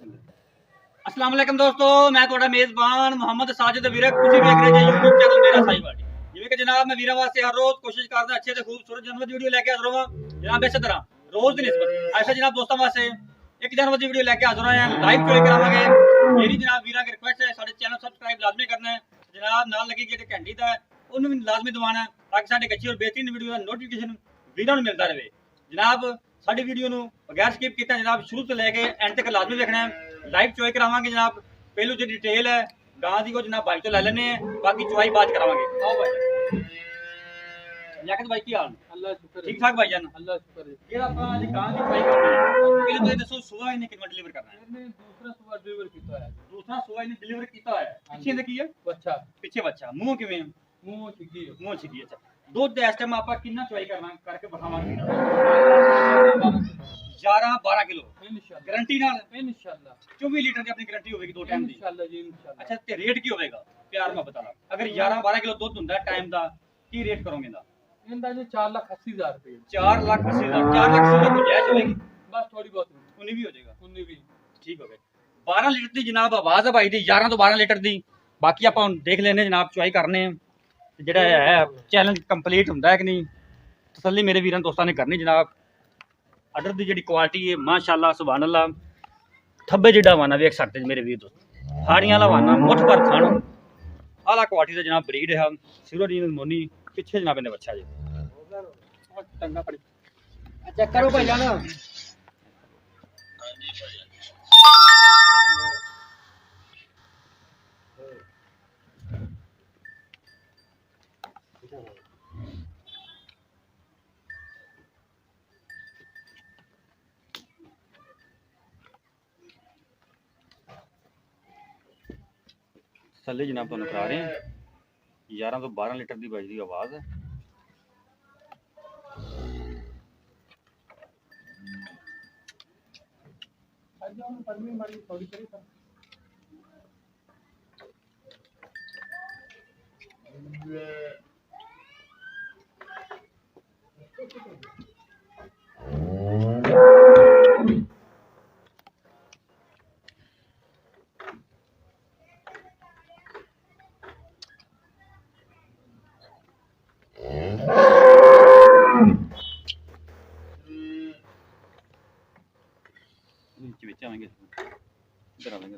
अस्सलाम वालेकुम दोस्तों, मैं ਤੁਹਾਡਾ ਮੇਜ਼ਬਾਨ ਮੁਹੰਮਦ ਸਾजिद ਵੀਰੇ ਤੁਸੀਂ ਵੇਖ ਰਹੇ ਜੀ YouTube ਚੈਨਲ ਮੇਰਾ ਸਾਈ ਬਾਟੀ। ਜਿਵੇਂ ਕਿ ਜਨਾਬ ਮੈਂ ਵੀਰਾਂ ਵਾਸਤੇ ਹਰ ਰੋਜ਼ ਕੋਸ਼ਿਸ਼ ਕਰਦਾ ਅੱਛੇ ਤੇ ਖੂਬਸੂਰਤ ਜਾਨਵਰ ਦੀ ਵੀਡੀਓ ਲੈ ਕੇ ਹਾਜ਼ਰ ਹੋਵਾਂ ਜਨਾਬ। ਇਸੇ ਤਰ੍ਹਾਂ ਰੋਜ਼ ਦੀ ਨਿਸਬਤ ਐਸਾ ਜਨਾਬ ਦੋਸਤਾਂ ਵਾਸਤੇ ਇੱਕ ਜਾਨਵਰ ਦੀ ਵੀਡੀਓ ਲੈ ਕੇ ਹਾਜ਼ਰ ਹੋਏ ਹਾਂ, ਲਾਈਵ ਚੋਈ ਕਰਾਵਾਂਗੇ। ਮੇਰੀ ਜਨਾਬ ਵੀਰਾਂ ਦੀ ਰਿਕੁਐਸਟ ਹੈ ਸਾਡੇ ਚੈਨਲ ਸਬਸਕ੍ਰਾਈਬ ਲਾਜ਼ਮੀ ਕਰਨਾ ਹੈ ਜਨਾਬ, ਨਾਲ ਲੱਗੀ ਜਿਹੜੀ ਘੰਟੀ ਦਾ ਉਹਨੂੰ ਵੀ ਲਾਜ਼ਮੀ ਦਬਾਉਣਾ ਹੈ ਤਾਂ ਕਿ ਸਾਡੇ ਅੱਛੀ ਔਰ ਬਿਹਤਰੀਨ ਵੀਡੀਓ ਦਾ ਨੋਟੀਫਿਕੇਸ਼ਨ ਵੀਰਾਂ ਨੂੰ ਮਿਲਦਾ ਰਹੇ। ਜਨਾਬ ਸਾਡੀ ਵੀਡੀਓ ਨੂੰ ਬਗੈਰ ਸਕਿਪ ਕੀਤਾ ਜਨਾਬ ਸ਼ੁਰੂ ਤੋਂ ਲੈ ਕੇ ਐਂਡ ਤੱਕ ਲਾਜ਼ਮੀ ਵੇਖਣਾ है। लाइव चोई करावांगे जनाब। पहलू जो डिटेल है गां दी को जनाब भाई तो ले लेने हैं, बाकी चोई बात करावांगे। आओ भाई याकत भाई की हाल अल्लाह शुक्र ठीक ठाक भाई जान अल्लाह शुक्र है। ये अपना आज गां दी चोई करनी है। पहले तो ये दसो सुबह इन्हें कितना डिलीवर करना है? मैंने दूसरा सुबह डिलीवर किया है। दूसरा सुबह इन्हें डिलीवर किया है। पीछे से की है बच्चा पीछे बच्चा मुंह किवें मुंह छिकी है। मुंह छिकी। अच्छा दूध दे इस टाइम आपा कितना चोई करना करके बखावांगे 11-12 किलो इंशाल्लाह गारंटी नाल इंशाल्लाह 24 लीटर की अपनी गारंटी होगी दो टाइम दी। इंशाल्लाह जी इंशाल्लाह। अच्छा ते रेट की होगा प्यार में बता ला अगर 11-12 किलो दूध हुंदा टाइम दा की रेट करोगे दा? इनका जो 4,80,000 रुपए 4,80,000 4,80,000 गुंजाइश होगी बस थोड़ी बहुत उन्नी भी हो जाएगा 19 भी ठीक हो गए। 12 लीटर दी जनाब आवाज है भाई दी 11 तो 12 लीटर दी। बाकी आप देख लेने जनाब चुआई करने जेड़ा है चैलेंज कंप्लीट हुंदा है कि नहीं तसल्ली मेरे वीरां दोस्तां ने करनी जनाब। अडर की जी क्वालिटी है माशाअल्लाह सुभान अल्लाह। थब्बे जिड्डा वाना वेख सकते मेरे वीर दोस्त हाड़ियां वाला वाना मुठ पर खान आला क्वालिटी का जनाब ब्रीड है। सिरोडीन मोनी पिछे जनाब ने बच्चा जी टंगा पड़ी चेक करो भाई जाना। थल्ले जनाब तुहानू करा रहे हैं 11 तो 12 लीटर की बाई की आवाज़ है। थोड़ी करी था नीचे आवेंगे इधर आवेंगे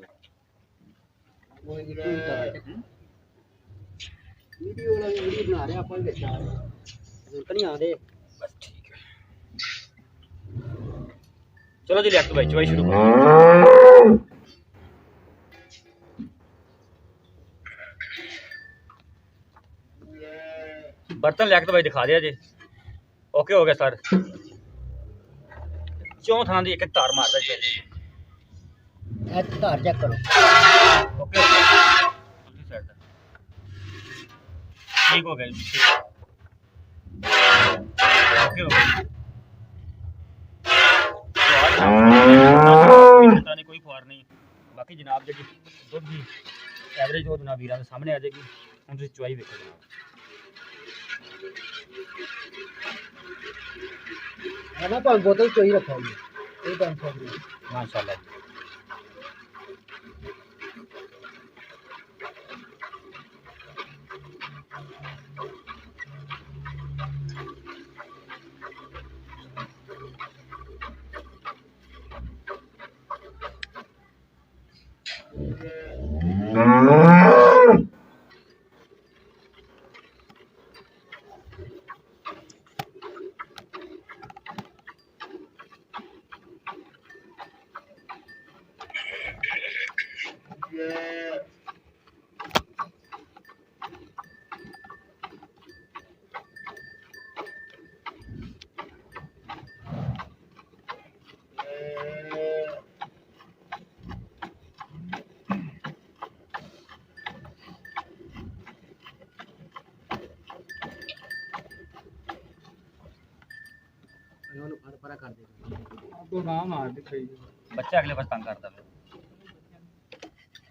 वीडियो बना रहे अपन बेचा जरूरत नहीं आंदे बस ठीक है। चलो जी लिया भाई चुवाई शुरू करो। बर्तन लिया भाई दिखा दिया जी ओके हो गया सर। चौं थां दी एक तार मारदा जी धार चेक करो ओके ठीक हो गया ओके हो गया। कोई खुआर नहीं बाकी जनाब जी दुध की एवरेज वो जनाब वीर सामने आ जाएगी। हम तुम चुवाई देखो जनाब है ना पर बोतल चोई रखा है कोई टेंशन नहीं माशाल्लाह। कर दे तो गांव मार दे खाई बच्चा अगले पास तंग करता है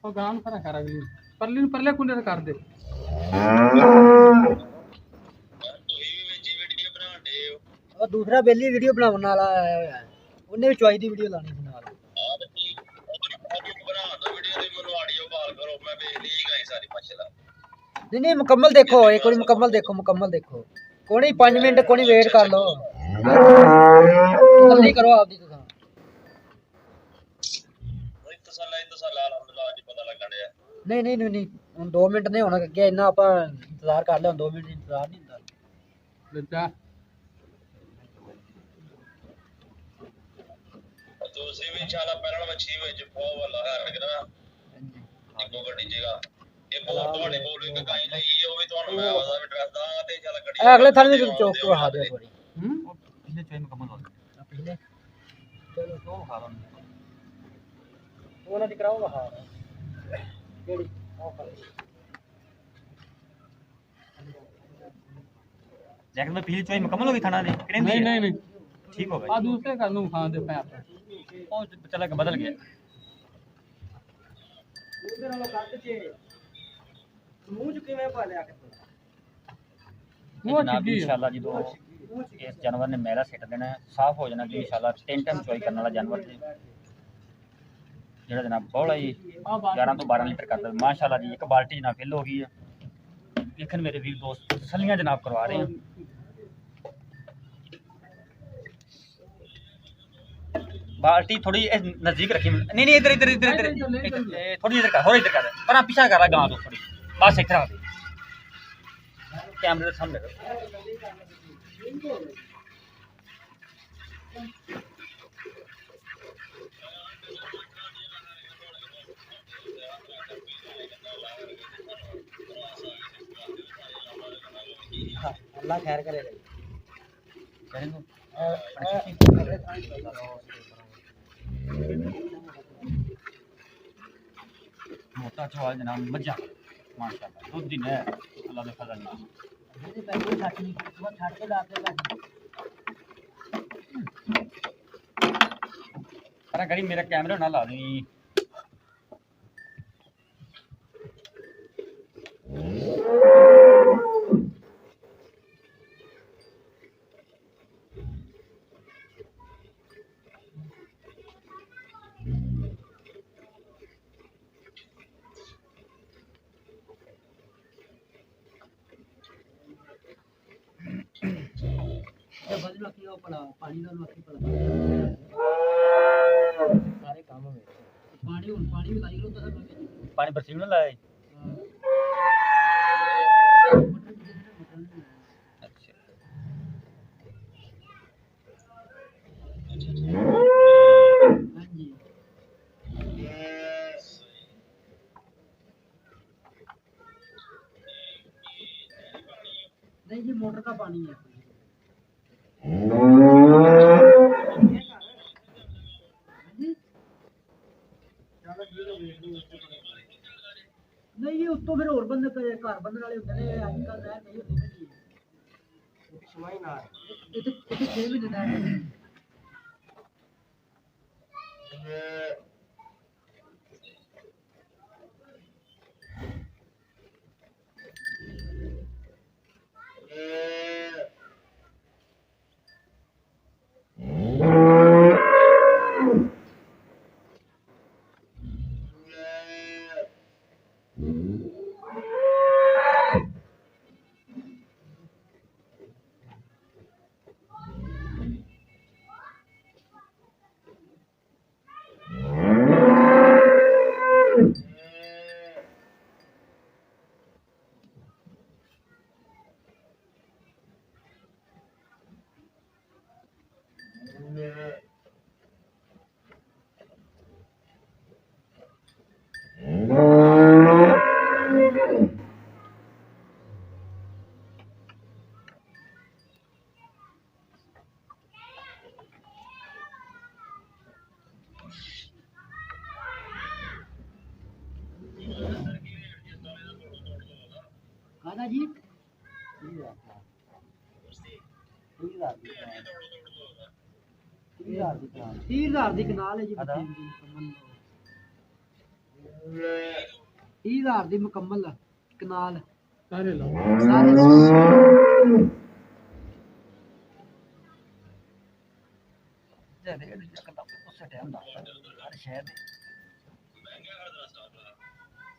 और गांव फरा करा भी परले परले कुंडे से कर दे और दूसरा बेली वीडियो बनाने वाला है उन्हें भी चॉइस दी वीडियो लानी नाल नहीं नहीं मुकम्मल देखो, एक बार मुकम्मल देखो कोनी 5 मिनट कोनी वेट कर लो, जल्दी करो आप दी नहीं नहीं नहीं नहीं ਹੁਣ 2 ਮਿੰਟ ਨਹੀਂ ਹੋਣਾ ਅੱਗੇ ਇੰਨਾ ਆਪਾਂ ਇੰਤਜ਼ਾਰ ਕਰ ਲਿਆ, 2 ਮਿੰਟ ਇੰਤਜ਼ਾਰ ਨਹੀਂ ਹੁੰਦਾ। ਬੱਚਾ ਤੁਸੀਂ ਵੀ ਇਨਸ਼ਾਅੱਲਾ ਪਹਿਲਾਂ ਮੱਛੀ ਵਿੱਚ ਬਹੁਤ ਵਾਲਾ ਹੈ ਲੱਗਦਾ ਇੱਕੋ ਗੱਡੀ ਜਗਾ ਇਹ ਬਹੁਤ ਤੁਹਾਡੇ ਕੋਲ ਇੱਕ ਗਾਈ ਲਈ ਉਹ ਵੀ ਤੁਹਾਨੂੰ ਮੈਂ ਉਹਦਾ ਵੀ ਡਰੈਸ ਦਾਂ ਤੇ ਚੱਲ ਗੱਡੀ ਅਗਲੇ ਥਾਂ ਵੀ ਚੌਕ ਤੋਂ ਵਹਾ ਦਿਓ ਥੋੜੀ ਪਿਛਲੇ ਚੋਈ ਮੁਕੰਮਲ ਹੋ ਗਈ ਪਿਛਲੇ ਚਲੋ ਤੋਂ ਖਾ ਲਓ ਉਹਨਾਂ ਦੀ ਕਰਾਓ ਵਹਾ ਕਿਹੜੀ जैकेट में पिछली चोई मुकम्मल होगी थाना ने नहीं नहीं नहीं ठीक हो आ गया दूसरे का नु खां दे पे आप ਉਹ ਚਲਾ ਕੇ ਬਦਲ ਗਿਆ ਉਹਦੇ ਨਾਲੋਂ ਕੱਟ ਕੇ ਮੂੰਹ ਚ ਕਿਵੇਂ ਪਾ ਲਿਆ वो जनाब चिट्ठी है इंशाल्लाह जी तो इस जानवर ने मेरा सेट देना है साफ हो जाना कि इंशाल्लाह 10 टाइम चोई करने वाला जानवर है ਜਿਹੜਾ ਜਨਾਬ ਬੋਲਾ ਜੀ 11 ਤੋਂ 12 ਲੀਟਰ ਕਰਦਾ ਮਾਸ਼ਾਅੱਲਾ ਜੀ ਇੱਕ ਬਾਲਟੀ ਜਨਾਬ ਫਿਲ ਹੋ ਗਈ ਹੈ ਦੇਖਣ ਮੇਰੇ ਵੀਰ ਦੋਸਤ ਤਸੱਲੀਆਂ ਜਨਾਬ ਕਰਵਾ ਰਹੇ हैं बाल्टी थोड़ी नजदीक रखी नहीं नहीं इधर इधर इधर इधर थोड़ी इधर कर थोड़ी इधर कर पर आप पीछा कर रहा गांव तो थोड़ी बस इधर आ गई कैमरे के सामने अल्लाह खैर करेगा मोटा चवाल जनाब मज्जा माशाल्लाह दूध दिन है अल्लाह के फजल से अरे गरीब मेरा कैमरा ना ला दी पानी सारे काम में पानी भी लाई लो तो पानी बरसीन ना लाए अच्छा हाँ जी नहीं जी मोटर का पानी है नहीं जी उत्तों फिर और बंदे घर बंदे वाले होंगे ने आजकल नहर नहीं होती ना जी समाई ना इते 6 महीने नहर है खाना जी 30,000 ਦੀ ਕਨਾਲ ਹੈ ਜੀ 30,000 ਦੀ ਮੁਕੰਮਲ ਕਨਾਲ सारे लो ਸਾਰੇ उस टाइम हर शहर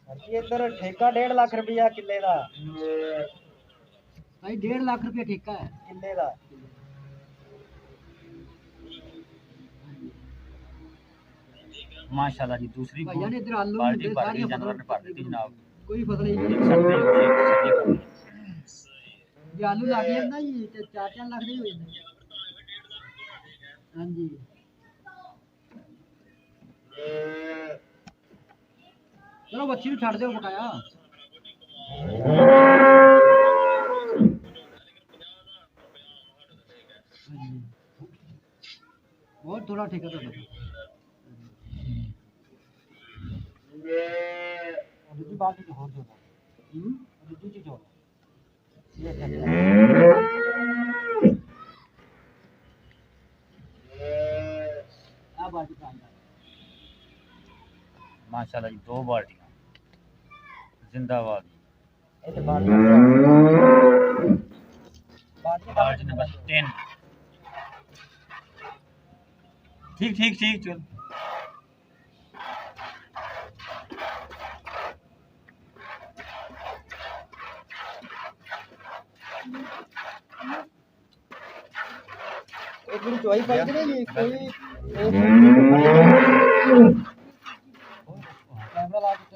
ਜੀ ਇੱਧਰ ਠੇਕਾ 1.5 ਲੱਖ ਰੁਪਇਆ ਕਿੱਲੇ ਦਾ ਭਾਈ 1.5 ਲੱਖ ਰੁਪਇਆ ਠੇਕਾ ਹੈ ਕਿੱਲੇ ਦਾ माशाल्लाह जी दूसरी ਭਾਈਆਂ ਨੇ ਇੱਧਰ ਆਲੂ बाल्टी ਹੁੰਦੇ भर ਸਾਰੀਆਂ दी जानवर ने भर दी जनाब ਕੋਈ ਫਸਲ ਨਹੀਂ सर्दी हो गई सर्दी हो गई ਜੇ ਆਲੂ ਲੱਗ ਜਾਂਦਾ ਜੀ ਤੇ 4-4 ਲੱਖ ਦੇ ਹੀ ਹੋ ਜਾਂਦੇ ਹਾਂਜੀ ਚਲੋ ਬੱਚੀ ਨੂੰ ਛੱਡ ਦਿਓ ਬਕਾਇਆ ਬਹੁਤ ਥੋੜਾ ਠੇਕਾ ਤੁਹਾਡਾ ਦੂਜੀ ਬਾਤ ਇੱਕ ਹੋਰ ਜੋੜਾ ਦੂਜੀ ਚੀਜ਼ ਹੋਰ ਆ ਬਾਜੀ ਪਾਉਂਦਾ माशाल्लाह जी 2 बाल्टियां जिंदाबाद ਇਹ ਬਾਜੀ बाल्टी नंबर 10 ठीक ठीक ठीक चल एक दिन चॉइस पाई कि नहीं कोई कैमरा ला के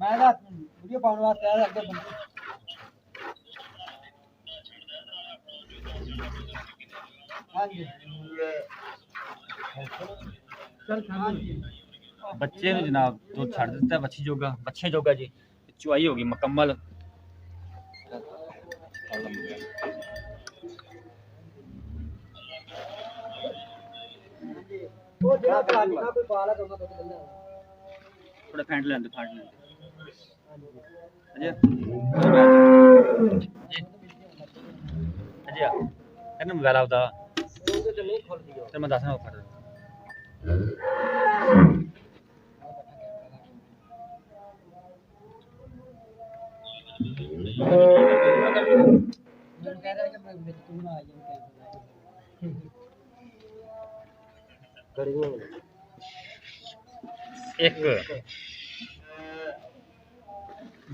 मैं ना वीडियो पाने वास्ते आया अगर बंदे हां जी चल हाँ जी बच्चे ने जनाब तो छड़ दिता बच्ची जोगा बच्चे जोगा जी चुआई होगी मुकम्मल वो जेड़ा पानी का कोई बाल है तो उसका बंदा थोड़ा फैंट लेंदे अजय अजय कहना मोबाइल आपदा तो नहीं खोल दियो ते मैं दसना फड़ जो कह रहा है कि मैं तू ना आ जाऊं कैमरा एक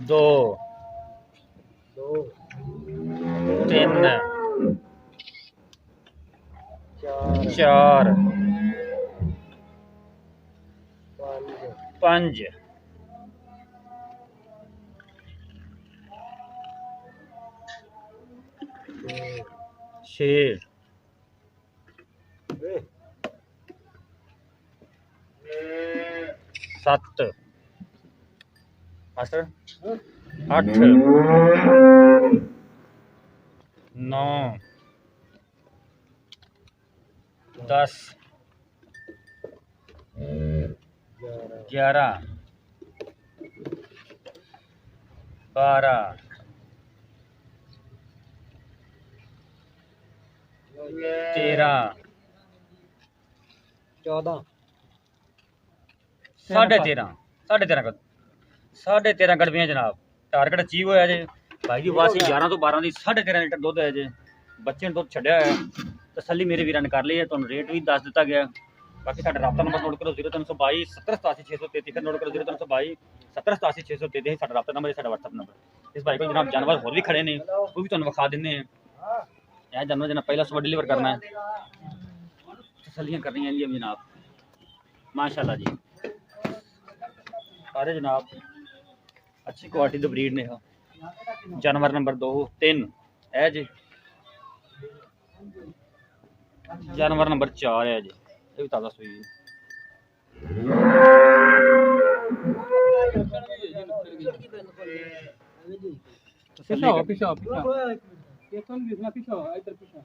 दो दो तीन चार चार पाँच पांच छः सत्त मास्टर अठ नौ 10 11 12 13 14 साढ़े 13 गड़बियां जनाब टारगेट अचीव होया जे भाई दी वासी 11 तो 12 दी 13.5 लीटर दुध है जे बच्चे ने दुध छड्या है तसल्ली मेरे वीरां ने कर ली है तुहानू रेट भी दस दिता गया बाकी साडा राब्ता नंबर नोट करो 0322 7087 फिर नोट करो 0322 7087 साडा राब्ता नंबर है साडा व्हाट्सएप नंबर इस भाई को जनाब जानवर होर भी खड़े ने वो भी तुहानू विखा दिंदे हैं यह जानवर जना पहला सुबह डिलीवर करना है तसल्लियां करनी है जनाब माशाल्लाह जी सारे जनाब अच्छी क्वालिटी द ब्रीड ने जानवर नंबर 2 3 है जी जानवर नंबर 4 है जी ये भी ताज़ा सुई पीछा पीछा पीछा ये तो भी ना पीछा इधर पीछा